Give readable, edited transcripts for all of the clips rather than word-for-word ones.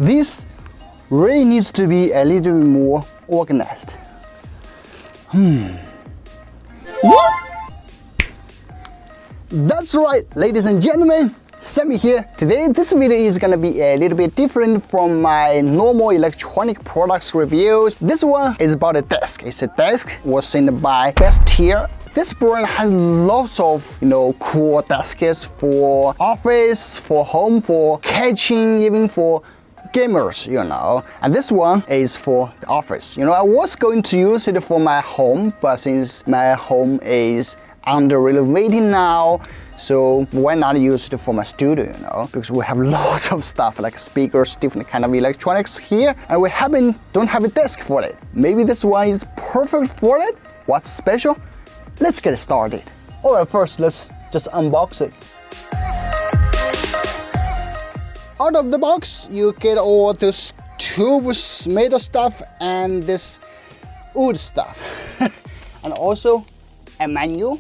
This really needs to be a little bit more organized. That's right, ladies and gentlemen, Sami here. Today, this video is gonna be a little bit different from my normal electronic products reviews. This one is about a desk. It's a desk was sent by Bestier. This brand has lots of, cool desks for office, for home, for kitchen, even for gamers, and this one is for the office. I was going to use it for my home, but since my home is under renovating now, so why not use it for my studio, because we have lots of stuff like speakers, different kind of electronics here, and we don't have a desk for it. Maybe this one is perfect for it. What's special? Let's get started. Alright, first let's just unbox it. Out of the box, you get all this tubes, metal stuff, and this wood stuff, and also a manual,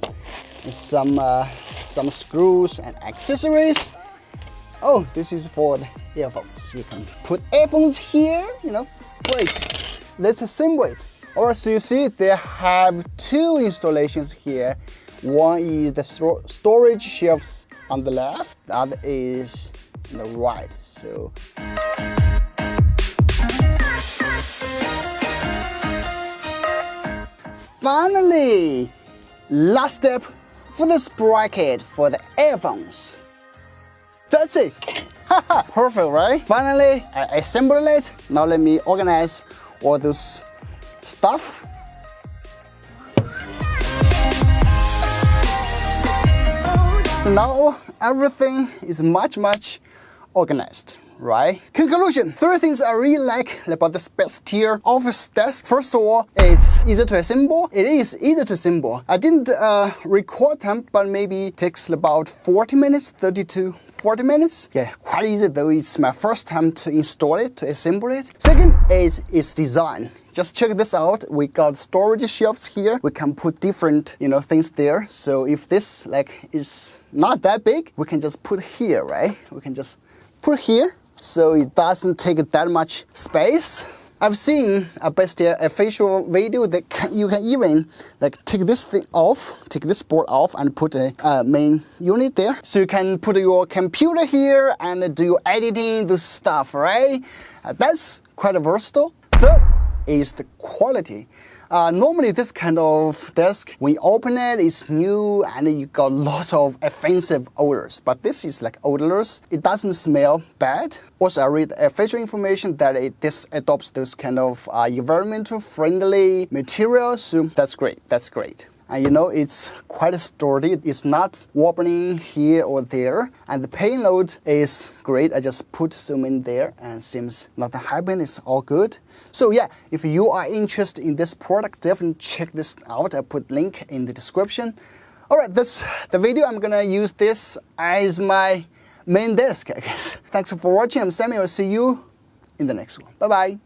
and some screws and accessories. Oh, this is for the earphones. You can put earphones here. Great. Let's assemble it. Alright, so you see they have two installations here. One is the storage shelves on the left. The other is on the right. So finally, last step for this bracket for the earphones. That's it. Perfect, right? Finally, I assembled it. Now let me organize all this stuff. So now everything is much organized, right? Conclusion: 3 things I really like about this Bestier office desk. First of all, it's easy to assemble. It is easy to assemble. I didn't record them, but maybe takes about 40 minutes, 30 to 40 minutes. Yeah, quite easy though. It's my first time to install it, to assemble it. Second is its design. Just check this out. We got storage shelves here. We can put different, things there. So if this is not that big, we can just put here, right? We can just put here, so it doesn't take that much space. I've seen a Bestier official video that you can even take this thing off, take this board off, and put a main unit there. So you can put your computer here and do your editing, do stuff, right? That's quite versatile. Third is the quality. Normally this kind of desk, when you open it, it's new and you got lots of offensive odors. But this is odorless. It doesn't smell bad. Also, I read official information that this adopts this kind of environmental friendly material. So that's great. That's great. And it's quite sturdy. It's not wobbling here or there. And the payload is great. I just put some in there and seems nothing happened. It's all good. So yeah, if you are interested in this product, definitely check this out. I put link in the description. Alright, that's the video. I'm gonna use this as my main desk, I guess. Thanks for watching. I'm Sami. I'll see you in the next one. Bye bye.